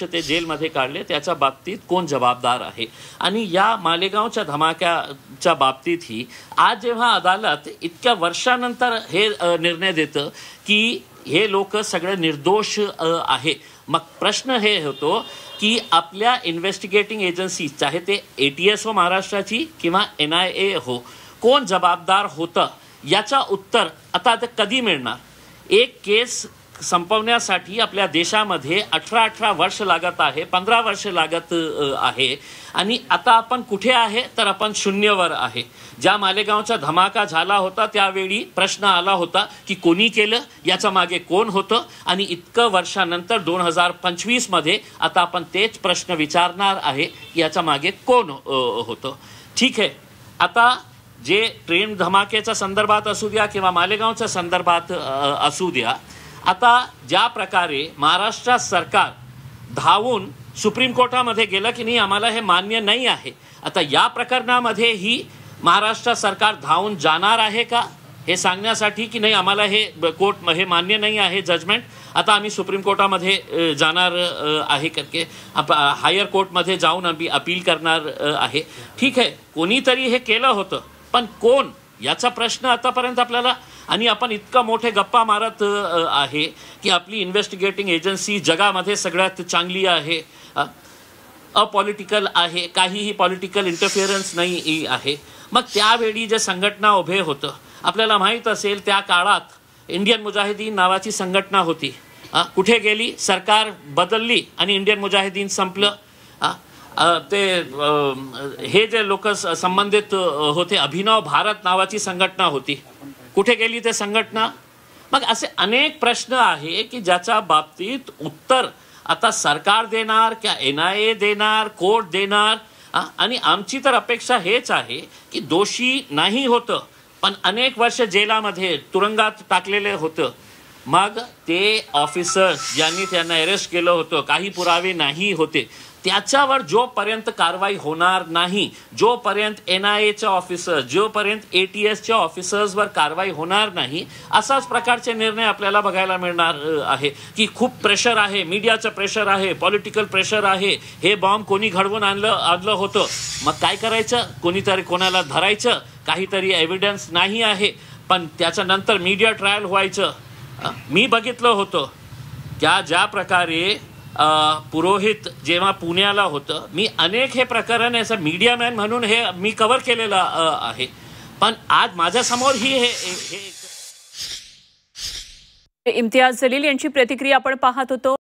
ते जेलमध्ये काढले त्याच्या बाबतीत कोण जबाबदार आहे। आणि या मालेगावच्या धमाक्याच्या बाबतीतही आज जेव्हा अदालत इतक्या वर्षानंतर हे निर्णय देतं की हे लोक सगळे निर्दोष आहे, मग प्रश्न हे होतो की आपल्या इन्व्हेस्टिगेटिंग एजन्सी चाहे ते ATS हो महाराष्ट्राची किंवा NIA हो, कोण जबाबदार होतं याचा उत्तर आता कधी मिळणार। एक केस संपवण्यासाठी आपल्या देशामध्ये 18 वर्ष लागत आहे, 15 वर्ष लागत आहे आणि आता आपण कुठे आहे तर आपण शून्यवर आहे। ज्या मालेगावचा धमाका झाला होता त्यावेळी प्रश्न आला होता की कोणी केलं, याच्या मागे कोण होतं, आणि इतकं वर्षानंतर 2025 मध्ये आता आपण तेच प्रश्न विचारणार आहे की याच्या मागे कोण होतं। ठीक आहे, आता जे ट्रेन धमाक्याच्या संदर्भात असू द्या किंवा मालेगावच्या संदर्भात असू द्या, आता ज्या प्रकारे महाराष्ट्र सरकार धावून सुप्रीम कोर्टामध्ये गेलं की नाही आम्हाला हे मान्य नाही आहे, आता या प्रकरणामध्ये ही महाराष्ट्र सरकार धावून जाणार आहे का हे सांगण्यासाठी की नाही आम्हाला हे कोर्ट हे मान्य नाही आहे जजमेंट, आता आम्ही सुप्रीम कोर्टामध्ये जाणार आहे करके हायर कोर्टमध्ये जाऊन आम्ही अपील करणार आहे। ठीक आहे, कोणीतरी हे केलं होतं, पण कोण याचा प्रश्न आतापर्यंत आपल्याला, आणि आपण इतका मोठे गप्पा मारत आहे की आपली इन्व्हेस्टिगेटिंग एजन्सी जगामध्ये सगळ्यात चांगली आहे, अपॉलिटिकल आहे, काहीही पॉलिटिकल इंटरफिअरन्स नाही आहे। मग त्यावेळी जे संघटना उभे होतं, आपल्याला माहीत असेल त्या काळात इंडियन मुजाहिदीन नावाची संघटना होती, कुठे गेली, सरकार बदलली आणि इंडियन मुजाहिदीन संपलं। ते हे जे लोक संबंधित होते, अभिनव भारत नावाची संघटना होती, कुठे गेली ते संघटना। मग असे अनेक प्रश्न आहे की ज्याच्या बाबतीत उत्तर आता सरकार देणार किंवा NIA देणार, कोर्ट देणार, आणि आमची तर अपेक्षा हेच आहे की दोषी नाही होतं पण अनेक वर्ष जेलामध्ये तुरुंगात टाकलेले होतं, मग ते ऑफिसर्स ज्यांनी त्यांना अरेस्ट केलं होतं, काही पुरावे नाही होते, त्याच्यावर जोपर्यंत कारवाई होणार नाही, जोपर्यंत NIAच्या ऑफिसर्स, जोपर्यंत ATSच्या ऑफिसर्सवर कारवाई होणार नाही, असाच प्रकारचे निर्णय आपल्याला बघायला मिळणार आहे की खूप प्रेशर आहे, मीडियाचं प्रेशर आहे, पॉलिटिकल प्रेशर आहे, हे बॉम्ब कोणी घडवून आणलं होतं, मग काय करायचं, कोणीतरी कोणाला धरायचं, काहीतरी एव्हिडन्स नाही आहे, पण त्याच्यानंतर मीडिया ट्रायल व्हायचं। मी बघितलं होतं ज्या प्रकारे पुरोहित जेव्हा पुण्याला होतं, मी अनेक हे प्रकरण असं मीडियामॅन म्हणून हे मी कव्हर केलेलं आहे, पण आज माझ्यासमोर हे इम्तियाज जलील यांची प्रतिक्रिया आपण पाहत होतो।